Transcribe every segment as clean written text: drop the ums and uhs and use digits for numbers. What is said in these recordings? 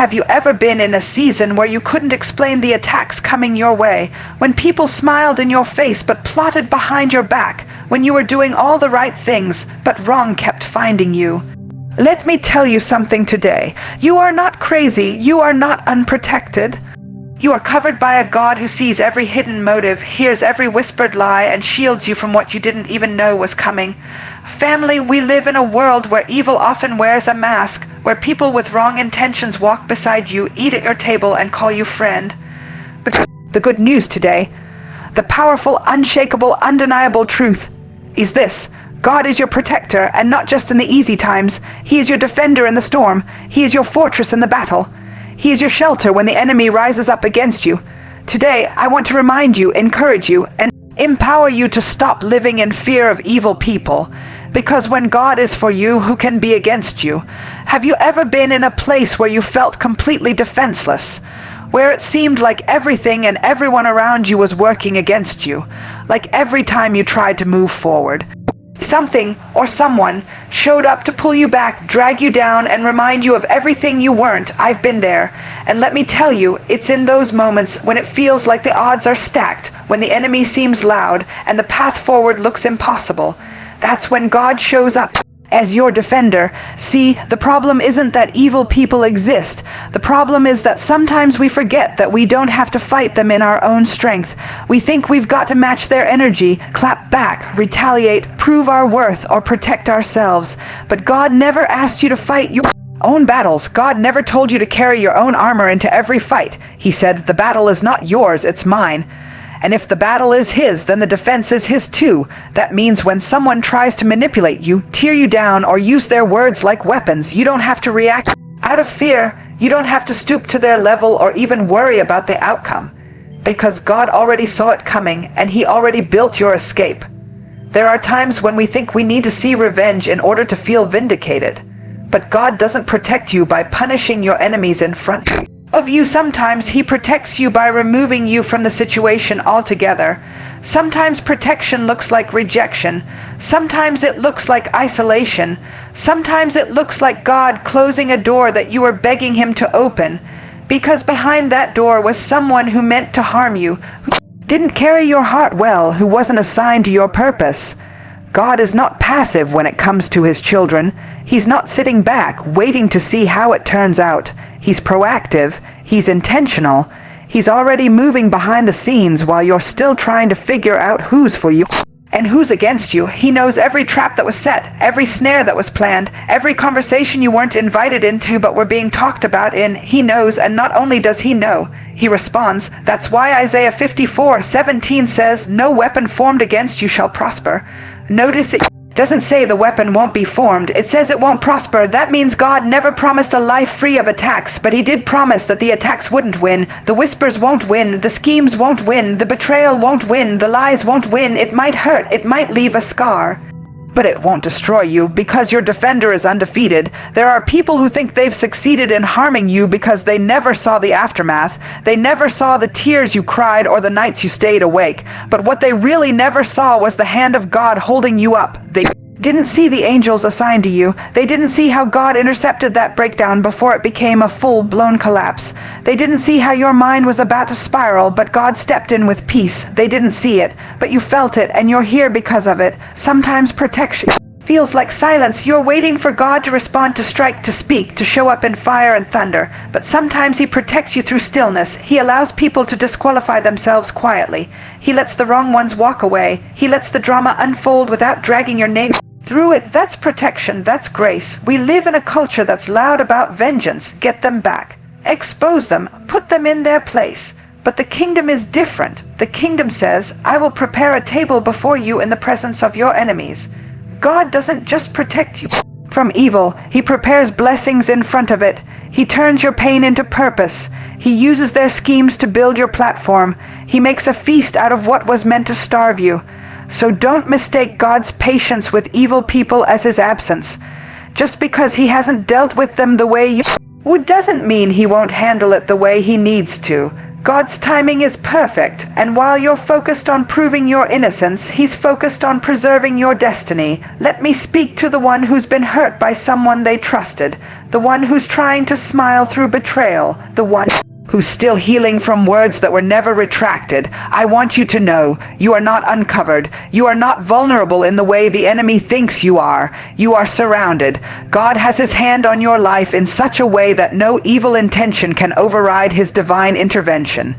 Have you ever been in a season where you couldn't explain the attacks coming your way, when people smiled in your face but plotted behind your back, when you were doing all the right things but wrong kept finding you? Let me tell you something today. You are not crazy. You are not unprotected. You are covered by a God who sees every hidden motive, hears every whispered lie, and shields you from what you didn't even know was coming. Family, we live in a world where evil often wears a mask, where people with wrong intentions walk beside you, eat at your table, and call you friend. But the good news today, the powerful, unshakable, undeniable truth is this: God is your protector, and not just in the easy times. He is your defender in the storm. He is your fortress in the battle. He is your shelter when the enemy rises up against you. Today, I want to remind you, encourage you, and empower you to stop living in fear of evil people. Because when God is for you, who can be against you? Have you ever been in a place where you felt completely defenseless? Where it seemed like everything and everyone around you was working against you? Like every time you tried to move forward, something or someone showed up to pull you back, drag you down, and remind you of everything you weren't. I've been there. And let me tell you, it's in those moments when it feels like the odds are stacked, when the enemy seems loud, and the path forward looks impossible. That's when God shows up as your defender. See, the problem isn't that evil people exist. The problem is that sometimes we forget that we don't have to fight them in our own strength. We think we've got to match their energy, clap back, retaliate, prove our worth, or protect ourselves. But God never asked you to fight your own battles. God never told you to carry your own armor into every fight. He said, "The battle is not yours, it's mine." And if the battle is his, then the defense is his too. That means when someone tries to manipulate you, tear you down, or use their words like weapons, you don't have to react out of fear. You don't have to stoop to their level or even worry about the outcome. Because God already saw it coming, and he already built your escape. There are times when we think we need to see revenge in order to feel vindicated. But God doesn't protect you by punishing your enemies in front of you. Sometimes he protects you by removing you from the situation altogether. Sometimes protection looks like rejection. Sometimes it looks like isolation. Sometimes it looks like God closing a door that you were begging him to open. Because behind that door was someone who meant to harm you, who didn't carry your heart well, who wasn't assigned to your purpose. God is not passive when it comes to his children. He's not sitting back, waiting to see how it turns out. He's proactive. He's intentional. He's already moving behind the scenes while you're still trying to figure out who's for you and who's against you. He knows every trap that was set, every snare that was planned, every conversation you weren't invited into but were being talked about in. He knows, and not only does he know, he responds. That's why Isaiah 54:17 says, "No weapon formed against you shall prosper." Notice it doesn't say the weapon won't be formed. It says it won't prosper. That means God never promised a life free of attacks, but he did promise that the attacks wouldn't win. The whispers won't win. The schemes won't win. The betrayal won't win. The lies won't win. It might hurt. It might leave a scar. But it won't destroy you because your defender is undefeated. There are people who think they've succeeded in harming you because they never saw the aftermath. They never saw the tears you cried or the nights you stayed awake. But what they really never saw was the hand of God holding you up. They didn't see the angels assigned to you. They didn't see how God intercepted that breakdown before it became a full-blown collapse. They didn't see how your mind was about to spiral, but God stepped in with peace. They didn't see it, but you felt it, and you're here because of it. Sometimes protection feels like silence. You're waiting for God to respond, to strike, to speak, to show up in fire and thunder. But sometimes he protects you through stillness. He allows people to disqualify themselves quietly. He lets the wrong ones walk away. He lets the drama unfold without dragging your name through it. That's protection. That's grace. We live in a culture that's loud about vengeance. Get them back. Expose them. Put them in their place. But the kingdom is different. The kingdom says, "I will prepare a table before you in the presence of your enemies." God doesn't just protect you from evil. He prepares blessings in front of it. He turns your pain into purpose. He uses their schemes to build your platform. He makes a feast out of what was meant to starve you. So don't mistake God's patience with evil people as his absence. Just because he hasn't dealt with them the way you would doesn't mean he won't handle it the way he needs to. God's timing is perfect, and while you're focused on proving your innocence, He's focused on preserving your destiny. Let me speak to the one who's been hurt by someone they trusted, the one who's trying to smile through betrayal, the one who's still healing from words that were never retracted. I want you to know, you are not uncovered. You are not vulnerable in the way the enemy thinks you are. You are surrounded. God has His hand on your life in such a way that no evil intention can override His divine intervention.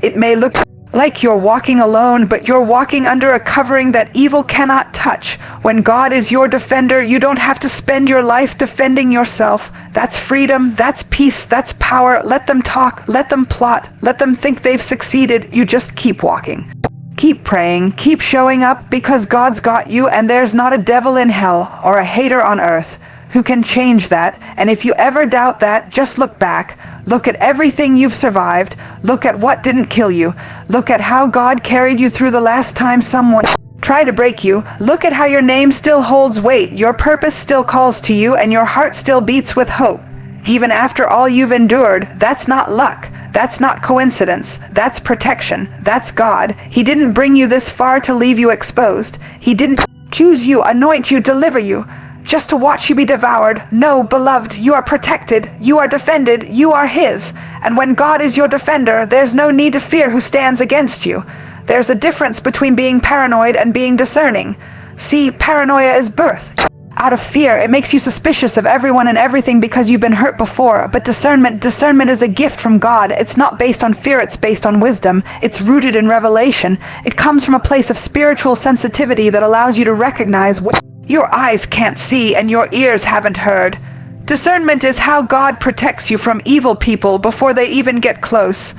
It may look like you're walking alone, but you're walking under a covering that evil cannot touch. When God is your defender, you don't have to spend your life defending yourself. That's freedom, that's peace, that's power. Let them talk, let them plot, let them think they've succeeded. You just keep walking. Keep praying, keep showing up, because God's got you, and there's not a devil in hell or a hater on earth who can change that. And if you ever doubt that, just look back. Look at everything you've survived. Look at what didn't kill you. Look at how God carried you through the last time someone tried to break you. Look at how your name still holds weight. Your purpose still calls to you, and your heart still beats with hope. Even after all you've endured, that's not luck. That's not coincidence. That's protection. That's God. He didn't bring you this far to leave you exposed. He didn't choose you, anoint you, deliver you, just to watch you be devoured. No, beloved, you are protected, you are defended, you are His. And when God is your defender, there's no need to fear who stands against you. There's a difference between being paranoid and being discerning. See, paranoia is birth. Out of fear, it makes you suspicious of everyone and everything because you've been hurt before. But discernment is a gift from God. It's not based on fear, it's based on wisdom. It's rooted in revelation. It comes from a place of spiritual sensitivity that allows you to recognize what your eyes can't see and your ears haven't heard. Discernment is how God protects you from evil people before they even get close.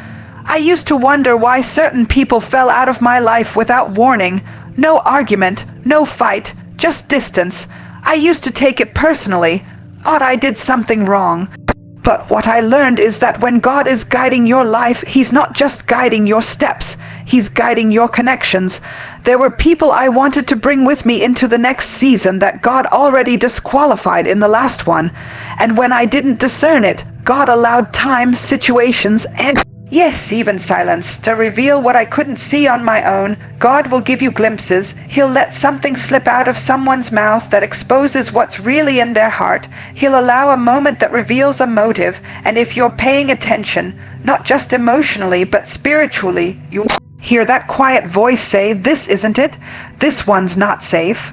I used to wonder why certain people fell out of my life without warning. No argument, no fight, just distance. I used to take it personally, thought I did something wrong. But what I learned is that when God is guiding your life, He's not just guiding your steps, He's guiding your connections. There were people I wanted to bring with me into the next season that God already disqualified in the last one. And when I didn't discern it, God allowed time, situations, and yes, even silence, to reveal what I couldn't see on my own. God will give you glimpses. He'll let something slip out of someone's mouth that exposes what's really in their heart. He'll allow a moment that reveals a motive. And if you're paying attention, not just emotionally, but spiritually, you'll hear that quiet voice say, "This isn't it. This one's not safe.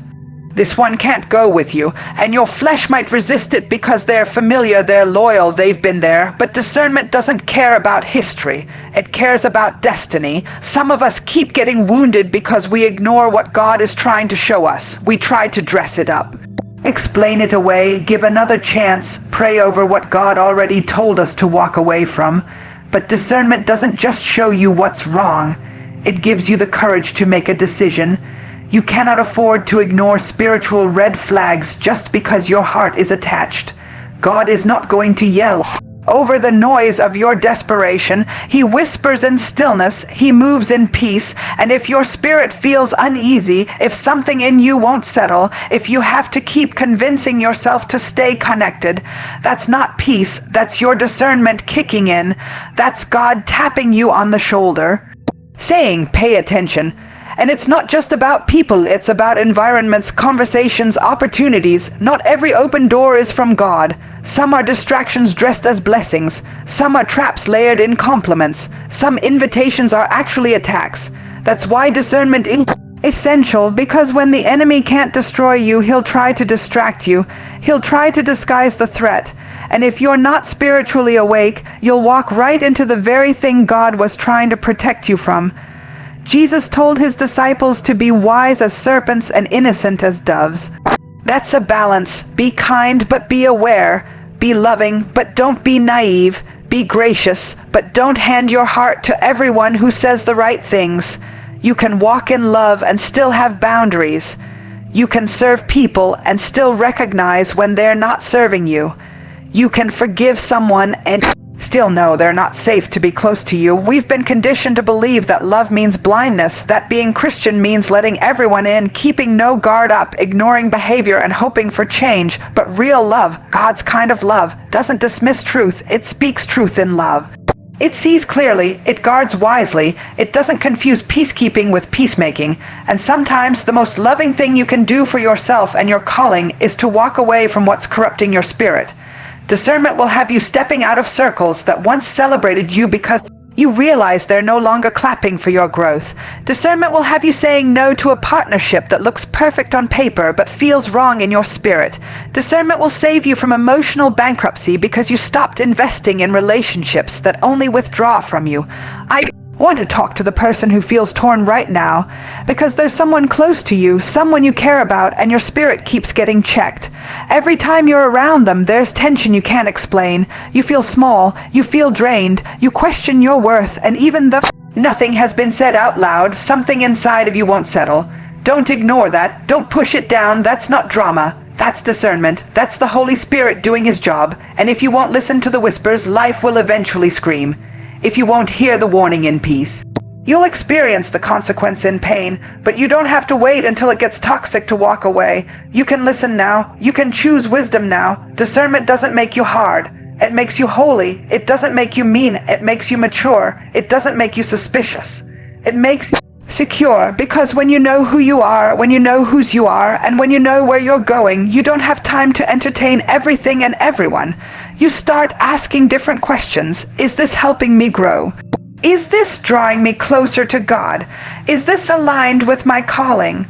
This one can't go with you," and your flesh might resist it because they're familiar, they're loyal, they've been there. But discernment doesn't care about history. It cares about destiny. Some of us keep getting wounded because we ignore what God is trying to show us. We try to dress it up, explain it away, give another chance, pray over what God already told us to walk away from. But discernment doesn't just show you what's wrong. It gives you the courage to make a decision. You cannot afford to ignore spiritual red flags just because your heart is attached. God is not going to yell over the noise of your desperation. He whispers in stillness. He moves in peace. And if your spirit feels uneasy, if something in you won't settle, if you have to keep convincing yourself to stay connected, that's not peace. That's your discernment kicking in. That's God tapping you on the shoulder, saying, "Pay attention." And it's not just about people, it's about environments, conversations, opportunities. Not every open door is from God. Some are distractions dressed as blessings. Some are traps layered in compliments. Some invitations are actually attacks. That's why discernment is essential, because when the enemy can't destroy you, he'll try to distract you. He'll try to disguise the threat. And if you're not spiritually awake, you'll walk right into the very thing God was trying to protect you from. Jesus told His disciples to be wise as serpents and innocent as doves. That's a balance. Be kind, but be aware. Be loving, but don't be naive. Be gracious, but don't hand your heart to everyone who says the right things. You can walk in love and still have boundaries. You can serve people and still recognize when they're not serving you. You can forgive someone and still know they're not safe to be close to you. We've been conditioned to believe that love means blindness, that being Christian means letting everyone in, keeping no guard up, ignoring behavior and hoping for change. But real love, God's kind of love, doesn't dismiss truth. It speaks truth in love. It sees clearly, it guards wisely, it doesn't confuse peacekeeping with peacemaking, and sometimes the most loving thing you can do for yourself and your calling is to walk away from what's corrupting your spirit. Discernment will have you stepping out of circles that once celebrated you because you realize they're no longer clapping for your growth. Discernment will have you saying no to a partnership that looks perfect on paper but feels wrong in your spirit. Discernment will save you from emotional bankruptcy because you stopped investing in relationships that only withdraw from you. I want to talk to the person who feels torn right now, because there's someone close to you, someone you care about, and your spirit keeps getting checked. Every time you're around them, there's tension you can't explain. You feel small, you feel drained, you question your worth, and even though nothing has been said out loud, something inside of you won't settle. Don't ignore that. Don't push it down. That's not drama. That's discernment. That's the Holy Spirit doing his job. And if you won't listen to the whispers, life will eventually scream. If you won't hear the warning in peace, you'll experience the consequence in pain, but you don't have to wait until it gets toxic to walk away. You can listen now. You can choose wisdom now. Discernment doesn't make you hard. It makes you holy. It doesn't make you mean. It makes you mature. It doesn't make you suspicious. It makes you secure, because when you know who you are, when you know whose you are, and when you know where you're going, you don't have time to entertain everything and everyone. You start asking different questions. Is this helping me grow? Is this drawing me closer to God? Is this aligned with my calling?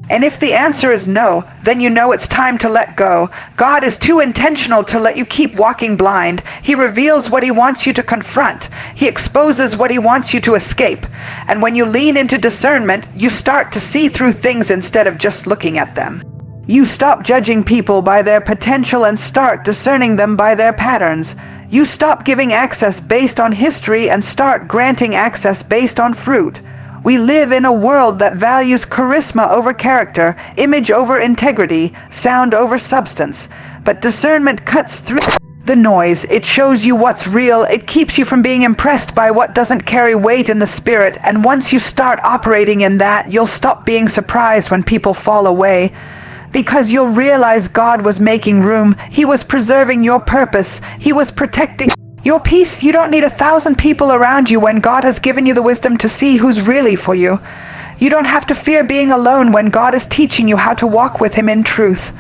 And if the answer is no, then you know it's time to let go. God is too intentional to let you keep walking blind. He reveals what he wants you to confront. He exposes what he wants you to escape. And when you lean into discernment, you start to see through things instead of just looking at them. You stop judging people by their potential and start discerning them by their patterns. You stop giving access based on history and start granting access based on fruit. We live in a world that values charisma over character, image over integrity, sound over substance. But discernment cuts through the noise. It shows you what's real. It keeps you from being impressed by what doesn't carry weight in the spirit. And once you start operating in that, you'll stop being surprised when people fall away. Because you'll realize God was making room. He was preserving your purpose. He was protecting your peace. You don't need 1,000 people around you when God has given you the wisdom to see who's really for you. You don't have to fear being alone when God is teaching you how to walk with him in truth.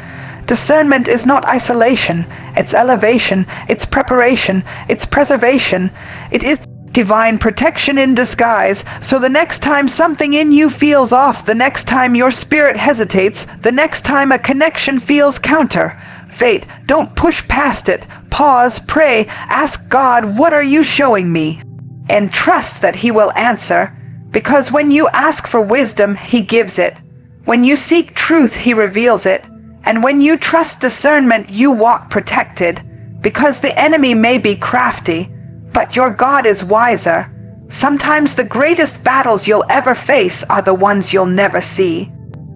Discernment is not isolation. It's elevation. It's preparation. It's preservation. It is divine protection in disguise. So the next time something in you feels off, the next time your spirit hesitates, the next time a connection feels counter fate, don't push past it. Pause, pray, ask God, what are you showing me? And trust that he will answer, because when you ask for wisdom, he gives it. When you seek truth, he reveals it. And when you trust discernment, you walk protected, because the enemy may be crafty, but your God is wiser. Sometimes the greatest battles you'll ever face are the ones you'll never see.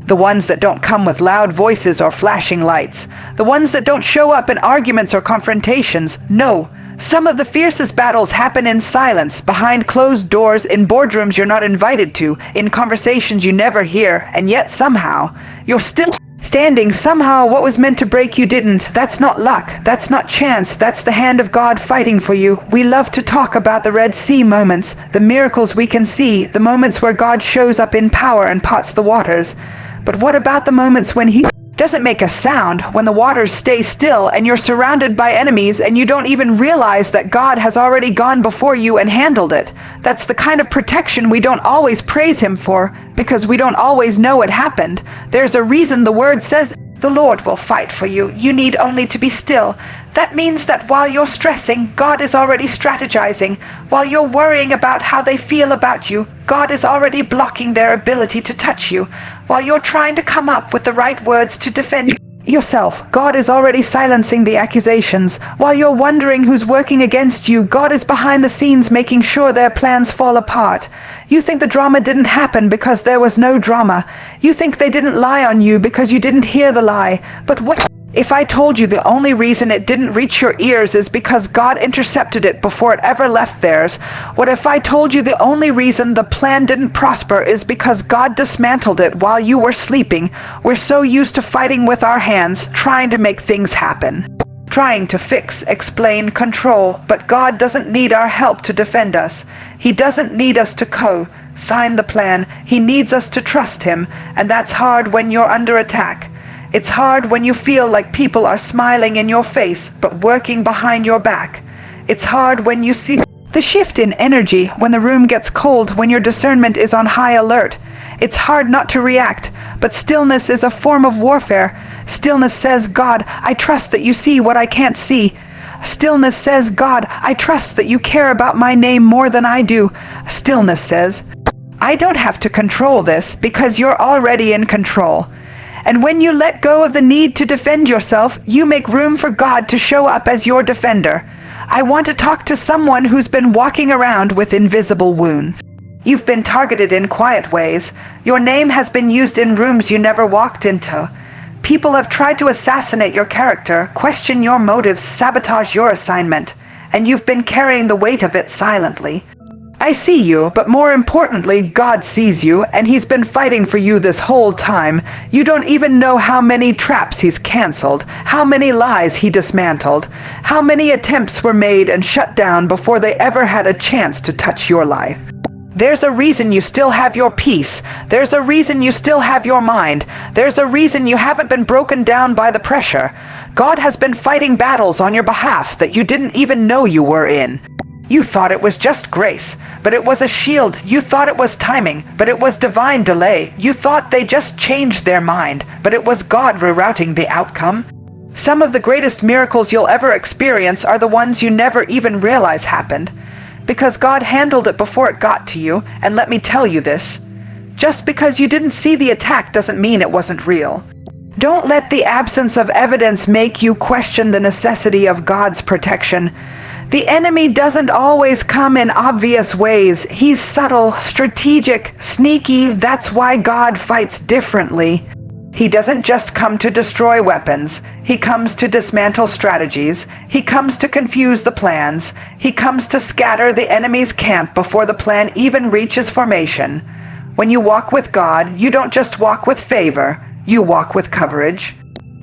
The ones that don't come with loud voices or flashing lights. The ones that don't show up in arguments or confrontations. No, some of the fiercest battles happen in silence, behind closed doors, in boardrooms you're not invited to, in conversations you never hear, and yet somehow, you're still standing. Somehow what was meant to break you didn't. That's not luck. That's not chance. That's the hand of God fighting for you. We love to talk about the Red Sea moments, the miracles we can see, the moments where God shows up in power and parts the waters. But what about the moments when he doesn't make a sound, when the waters stay still and you're surrounded by enemies and you don't even realize that God has already gone before you and handled it? That's the kind of protection we don't always praise him for, because we don't always know it happened. There's a reason the word says, the Lord will fight for you. You need only to be still. That means that while you're stressing, God is already strategizing. While you're worrying about how they feel about you, God is already blocking their ability to touch you. While you're trying to come up with the right words to defend yourself, God is already silencing the accusations. While you're wondering who's working against you, God is behind the scenes making sure their plans fall apart. You think the drama didn't happen because there was no drama. You think they didn't lie on you because you didn't hear the lie. But what if I told you the only reason it didn't reach your ears is because God intercepted it before it ever left theirs? What if I told you the only reason the plan didn't prosper is because God dismantled it while you were sleeping? We're so used to fighting with our hands, trying to make things happen. trying to fix, explain, control, but God doesn't need our help to defend us. He doesn't need us to sign the plan. He needs us to trust him, and that's hard when you're under attack. It's hard when you feel like people are smiling in your face, but working behind your back. It's hard when you see the shift in energy, when the room gets cold, when your discernment is on high alert. It's hard not to react, but stillness is a form of warfare. Stillness says, God, I trust that you see what I can't see. Stillness says, God, I trust that you care about my name more than I do. Stillness says, I don't have to control this because you're already in control. And when you let go of the need to defend yourself, you make room for God to show up as your defender. I want to talk to someone who's been walking around with invisible wounds. You've been targeted in quiet ways. Your name has been used in rooms you never walked into. People have tried to assassinate your character, question your motives, sabotage your assignment, and you've been carrying the weight of it silently. I see you, but more importantly, God sees you, and he's been fighting for you this whole time. You don't even know how many traps he's canceled, how many lies he dismantled, how many attempts were made and shut down before they ever had a chance to touch your life. There's a reason you still have your peace. There's a reason you still have your mind. There's a reason you haven't been broken down by the pressure. God has been fighting battles on your behalf that you didn't even know you were in. You thought it was just grace, but it was a shield. You thought it was timing, but it was divine delay. You thought they just changed their mind, but it was God rerouting the outcome. Some of the greatest miracles you'll ever experience are the ones you never even realize happened. Because God handled it before it got to you, and let me tell you this. Just because you didn't see the attack doesn't mean it wasn't real. Don't let the absence of evidence make you question the necessity of God's protection. The enemy doesn't always come in obvious ways. He's subtle, strategic, sneaky. That's why God fights differently. He doesn't just come to destroy weapons. He comes to dismantle strategies. He comes to confuse the plans. He comes to scatter the enemy's camp before the plan even reaches formation. When you walk with God, you don't just walk with favor. You walk with coverage.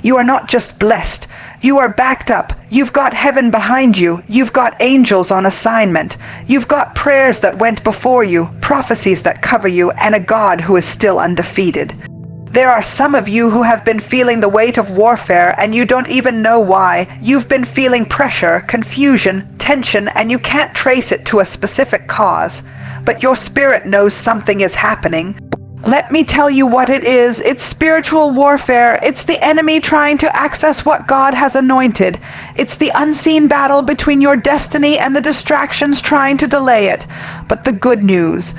You are not just blessed. You are backed up. You've got heaven behind you. You've got angels on assignment. You've got prayers that went before you, prophecies that cover you, and a God who is still undefeated. There are some of you who have been feeling the weight of warfare and you don't even know why. You've been feeling pressure, confusion, tension, and you can't trace it to a specific cause. But your spirit knows something is happening. Let me tell you what it is. It's spiritual warfare. It's the enemy trying to access what God has anointed. It's the unseen battle between your destiny and the distractions trying to delay it. But the good news,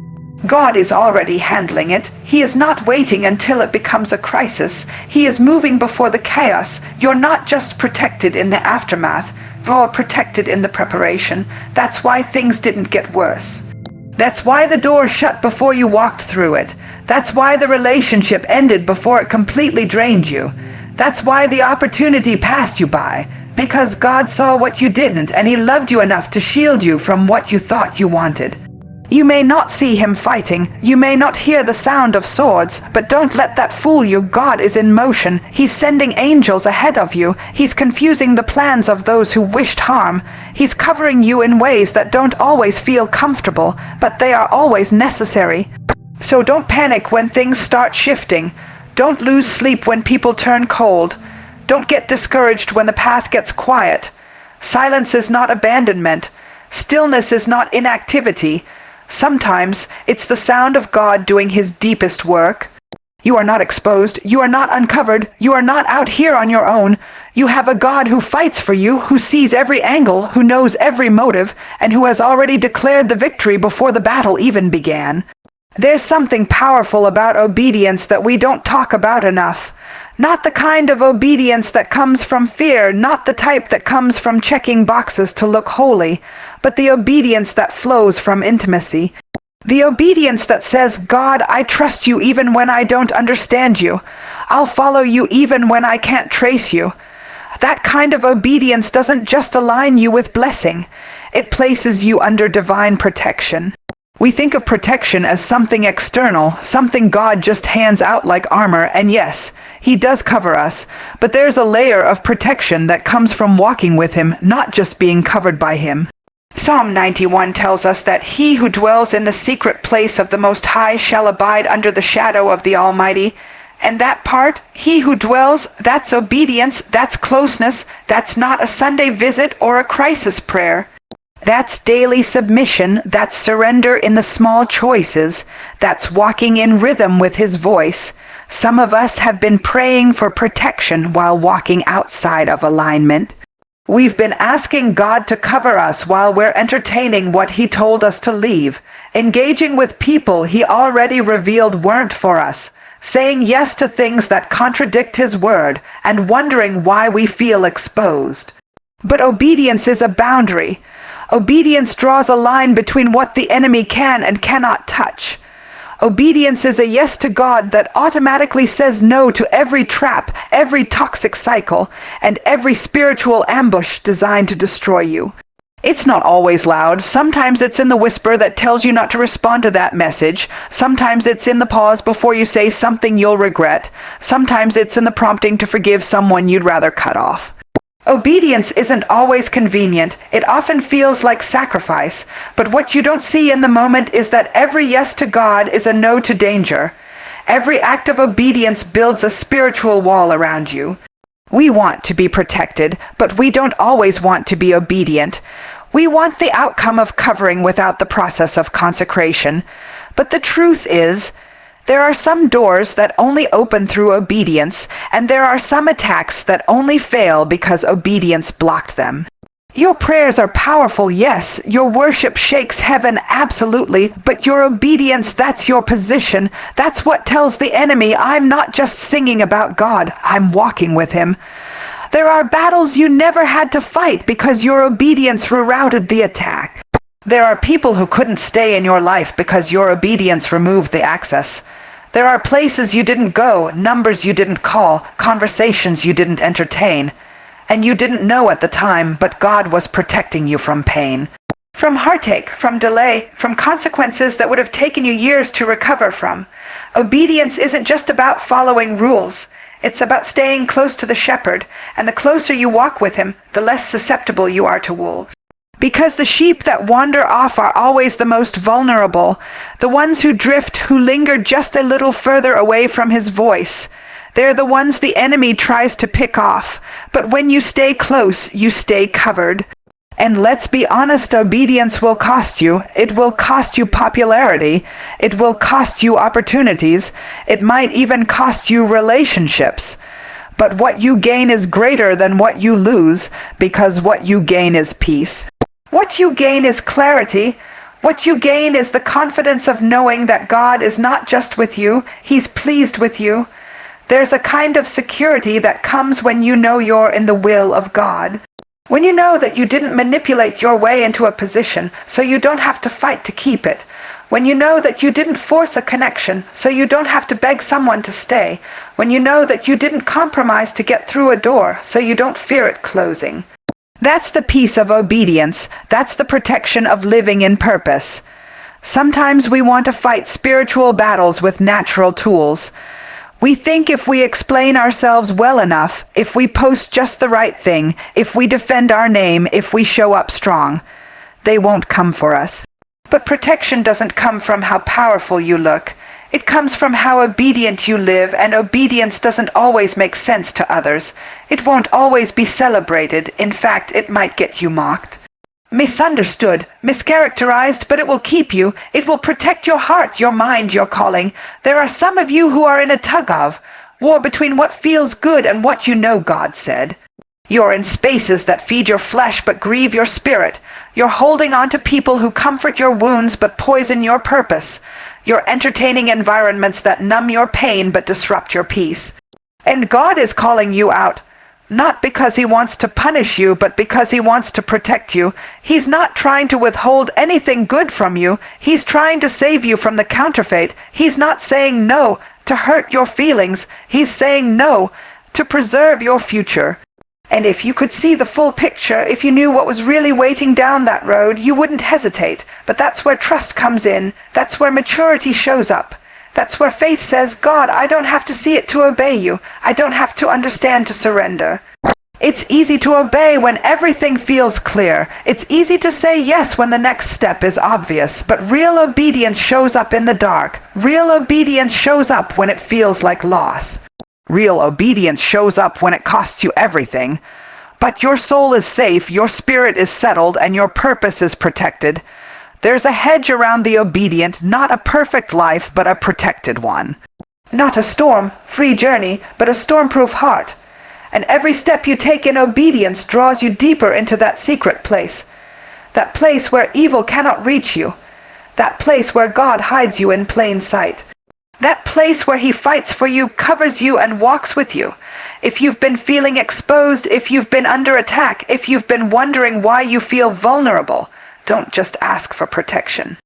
God is already handling it. He is not waiting until it becomes a crisis. He is moving before the chaos. You're not just protected in the aftermath. You're protected in the preparation. That's why things didn't get worse. That's why the door shut before you walked through it. That's why the relationship ended before it completely drained you. That's why the opportunity passed you by. Because God saw what you didn't, and he loved you enough to shield you from what you thought you wanted. You may not see him fighting, you may not hear the sound of swords, but don't let that fool you. God is in motion. He's sending angels ahead of you. He's confusing the plans of those who wished harm. He's covering you in ways that don't always feel comfortable, but they are always necessary. So don't panic when things start shifting. Don't lose sleep when people turn cold. Don't get discouraged when the path gets quiet. Silence is not abandonment. Stillness is not inactivity. Sometimes it's the sound of God doing his deepest work. You are not exposed. You are not uncovered. You are not out here on your own. You have a God who fights for you, who sees every angle, who knows every motive, and who has already declared the victory before the battle even began. There's something powerful about obedience that we don't talk about enough. Not the kind of obedience that comes from fear, not the type that comes from checking boxes to look holy, but the obedience that flows from intimacy. The obedience that says, God, I trust you even when I don't understand you. I'll follow you even when I can't trace you. That kind of obedience doesn't just align you with blessing. It places you under divine protection. We think of protection as something external, something God just hands out like armor, and yes, He does cover us, but there's a layer of protection that comes from walking with him, not just being covered by him. Psalm 91 tells us that he who dwells in the secret place of the Most High shall abide under the shadow of the Almighty. And that part, he who dwells, that's obedience, that's closeness, that's not a Sunday visit or a crisis prayer. That's daily submission, that's surrender in the small choices, that's walking in rhythm with his voice. Some of us have been praying for protection while walking outside of alignment. We've been asking God to cover us while we're entertaining what he told us to leave, engaging with people he already revealed weren't for us, saying yes to things that contradict his word, and wondering why we feel exposed. But obedience is a boundary. Obedience draws a line between what the enemy can and cannot touch. Obedience is a yes to God that automatically says no to every trap, every toxic cycle, and every spiritual ambush designed to destroy you. It's not always loud. Sometimes it's in the whisper that tells you not to respond to that message. Sometimes it's in the pause before you say something you'll regret. Sometimes it's in the prompting to forgive someone you'd rather cut off. Obedience isn't always convenient. It often feels like sacrifice. But what you don't see in the moment is that every yes to God is a no to danger. Every act of obedience builds a spiritual wall around you. We want to be protected, but we don't always want to be obedient. We want the outcome of covering without the process of consecration. But the truth is, there are some doors that only open through obedience, and there are some attacks that only fail because obedience blocked them. Your prayers are powerful, yes. Your worship shakes heaven, absolutely. But your obedience, that's your position. That's what tells the enemy, I'm not just singing about God, I'm walking with him. There are battles you never had to fight because your obedience rerouted the attack. There are people who couldn't stay in your life because your obedience removed the access. There are places you didn't go, numbers you didn't call, conversations you didn't entertain. And you didn't know at the time, but God was protecting you from pain. From heartache, from delay, from consequences that would have taken you years to recover from. Obedience isn't just about following rules. It's about staying close to the shepherd, and the closer you walk with him, the less susceptible you are to wolves. Because the sheep that wander off are always the most vulnerable, the ones who drift, who linger just a little further away from his voice. They're the ones the enemy tries to pick off, but when you stay close, you stay covered. And let's be honest, obedience will cost you. It will cost you popularity. It will cost you opportunities. It might even cost you relationships. But what you gain is greater than what you lose, because what you gain is peace. What you gain is clarity. What you gain is the confidence of knowing that God is not just with you, he's pleased with you. There's a kind of security that comes when you know you're in the will of God. When you know that you didn't manipulate your way into a position, so you don't have to fight to keep it. When you know that you didn't force a connection, so you don't have to beg someone to stay. When you know that you didn't compromise to get through a door, so you don't fear it closing. That's the peace of obedience. That's the protection of living in purpose. Sometimes we want to fight spiritual battles with natural tools. We think if we explain ourselves well enough, if we post just the right thing, if we defend our name, if we show up strong, they won't come for us. But protection doesn't come from how powerful you look. It comes from how obedient you live, and obedience doesn't always make sense to others. It won't always be celebrated. In fact, it might get you mocked. Misunderstood, mischaracterized, but it will keep you. It will protect your heart, your mind, your calling. There are some of you who are in a tug-of war between what feels good and what you know God said. You're in spaces that feed your flesh but grieve your spirit. You're holding on to people who comfort your wounds but poison your purpose. You're entertaining environments that numb your pain but disrupt your peace. And God is calling you out, not because he wants to punish you, but because he wants to protect you. He's not trying to withhold anything good from you. He's trying to save you from the counterfeit. He's not saying no to hurt your feelings. He's saying no to preserve your future. And if you could see the full picture, if you knew what was really waiting down that road, you wouldn't hesitate. But that's where trust comes in. That's where maturity shows up. That's where faith says, God, I don't have to see it to obey you. I don't have to understand to surrender. It's easy to obey when everything feels clear. It's easy to say yes when the next step is obvious, but real obedience shows up in the dark. Real obedience shows up when it feels like loss. Real obedience shows up when it costs you everything. But your soul is safe, your spirit is settled, and your purpose is protected. There's a hedge around the obedient, not a perfect life, but a protected one. Not a storm-free journey, but a storm-proof heart. And every step you take in obedience draws you deeper into that secret place. That place where evil cannot reach you. That place where God hides you in plain sight. That place where He fights for you, covers you, and walks with you. If you've been feeling exposed, if you've been under attack, if you've been wondering why you feel vulnerable, don't just ask for protection.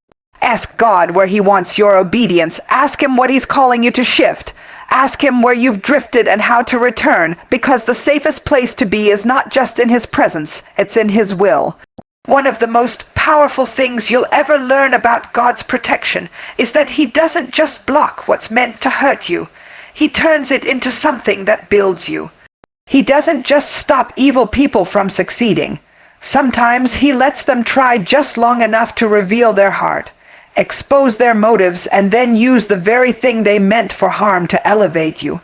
Ask God where He wants your obedience. Ask Him what He's calling you to shift. Ask Him where you've drifted and how to return, because the safest place to be is not just in His presence, it's in His will. One of the most powerful things you'll ever learn about God's protection is that He doesn't just block what's meant to hurt you. He turns it into something that builds you. He doesn't just stop evil people from succeeding. Sometimes He lets them try just long enough to reveal their heart, expose their motives, and then use the very thing they meant for harm to elevate you.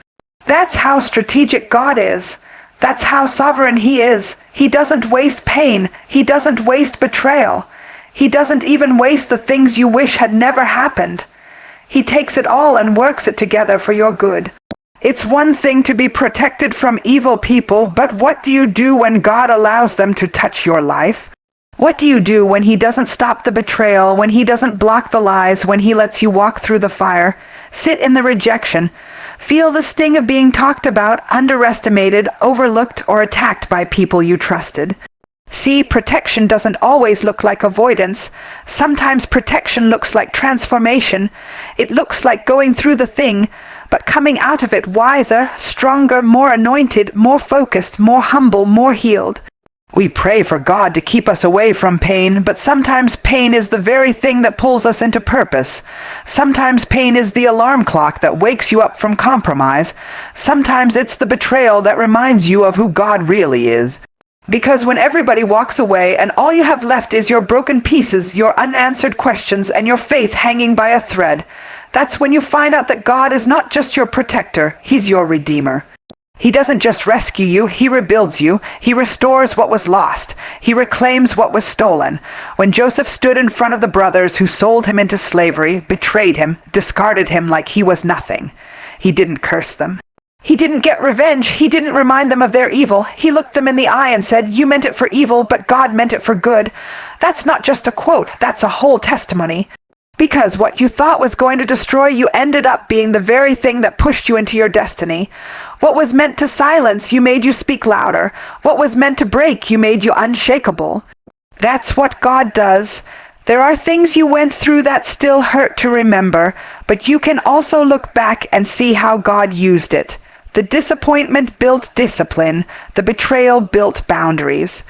That's how strategic God is. That's how sovereign He is. He doesn't waste pain. He doesn't waste betrayal. He doesn't even waste the things you wish had never happened. He takes it all and works it together for your good. It's one thing to be protected from evil people, but what do you do when God allows them to touch your life? What do you do when He doesn't stop the betrayal, when He doesn't block the lies, when He lets you walk through the fire, sit in the rejection, feel the sting of being talked about, underestimated, overlooked, or attacked by people you trusted? See, protection doesn't always look like avoidance. Sometimes protection looks like transformation. It looks like going through the thing, but coming out of it wiser, stronger, more anointed, more focused, more humble, more healed. We pray for God to keep us away from pain, but sometimes pain is the very thing that pulls us into purpose. Sometimes pain is the alarm clock that wakes you up from compromise. Sometimes it's the betrayal that reminds you of who God really is. Because when everybody walks away and all you have left is your broken pieces, your unanswered questions, and your faith hanging by a thread, that's when you find out that God is not just your protector, He's your redeemer. He doesn't just rescue you, He rebuilds you. He restores what was lost. He reclaims what was stolen. When Joseph stood in front of the brothers who sold him into slavery, betrayed him, discarded him like he was nothing, he didn't curse them. He didn't get revenge. He didn't remind them of their evil. He looked them in the eye and said, "You meant it for evil, but God meant it for good." That's not just a quote, that's a whole testimony. Because what you thought was going to destroy you ended up being the very thing that pushed you into your destiny. What was meant to silence you made you speak louder. What was meant to break you made you unshakable. That's what God does. There are things you went through that still hurt to remember, but you can also look back and see how God used it. The disappointment built discipline. The betrayal built boundaries.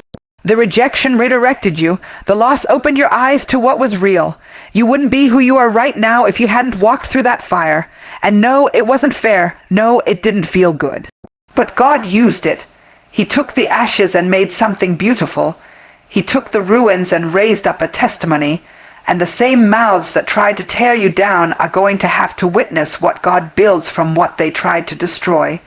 The rejection redirected you. The loss opened your eyes to what was real. You wouldn't be who you are right now if you hadn't walked through that fire. And no, it wasn't fair. No, it didn't feel good. But God used it. He took the ashes and made something beautiful. He took the ruins and raised up a testimony. And the same mouths that tried to tear you down are going to have to witness what God builds from what they tried to destroy.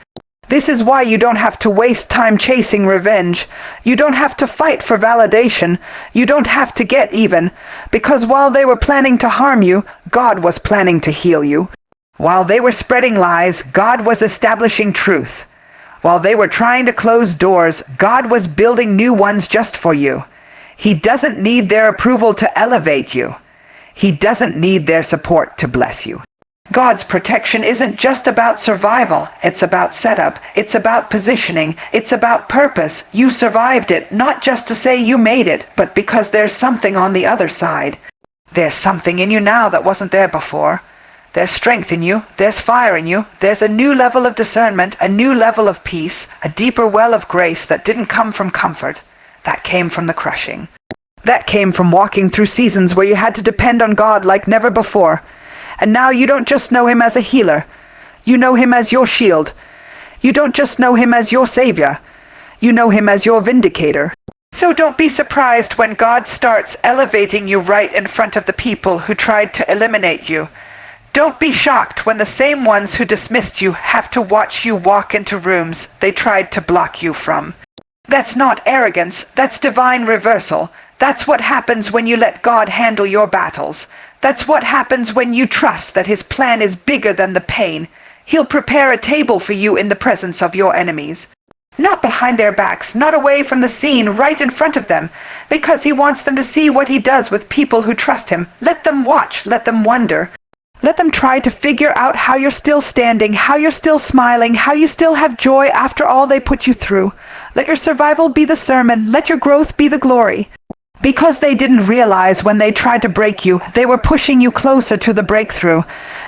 This is why you don't have to waste time chasing revenge. You don't have to fight for validation. You don't have to get even. Because while they were planning to harm you, God was planning to heal you. While they were spreading lies, God was establishing truth. While they were trying to close doors, God was building new ones just for you. He doesn't need their approval to elevate you. He doesn't need their support to bless you. God's protection isn't just about survival. It's about setup. It's about positioning. It's about purpose. You survived it, not just to say you made it, but because there's something on the other side. There's something in you now that wasn't there before. There's strength in you. There's fire in you. There's a new level of discernment, a new level of peace, a deeper well of grace that didn't come from comfort. That came from the crushing. That came from walking through seasons where you had to depend on God like never before. And now you don't just know him as a healer. You know him as your shield. You don't just know him as your savior. You know him as your vindicator. So don't be surprised when God starts elevating you right in front of the people who tried to eliminate you. Don't be shocked when the same ones who dismissed you have to watch you walk into rooms they tried to block you from. That's not arrogance, that's divine reversal. That's what happens when you let God handle your battles. That's what happens when you trust that his plan is bigger than the pain. He'll prepare a table for you in the presence of your enemies. Not behind their backs, not away from the scene, right in front of them, because he wants them to see what he does with people who trust him. Let them watch, let them wonder. Let them try to figure out how you're still standing, how you're still smiling, how you still have joy after all they put you through. Let your survival be the sermon, let your growth be the glory. Because they didn't realize when they tried to break you, they were pushing you closer to the breakthrough.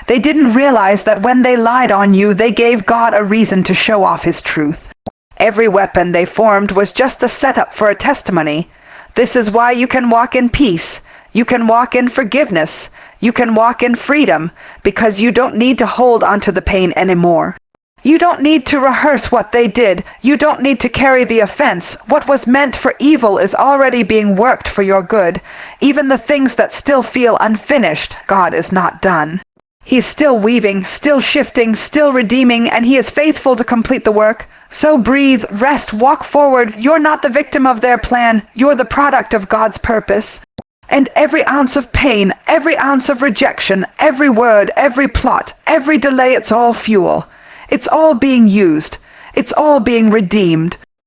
They didn't realize that when they lied on you, they gave God a reason to show off his truth. Every weapon they formed was just a setup for a testimony. This is why you can walk in peace. You can walk in forgiveness. You can walk in freedom, because you don't need to hold onto the pain anymore. You don't need to rehearse what they did. You don't need to carry the offense. What was meant for evil is already being worked for your good. Even the things that still feel unfinished, God is not done. He's still weaving, still shifting, still redeeming, and he is faithful to complete the work. So breathe, rest, walk forward. You're not the victim of their plan. You're the product of God's purpose. And every ounce of pain, every ounce of rejection, every word, every plot, every delay, it's all fuel. It's all being used. It's all being redeemed.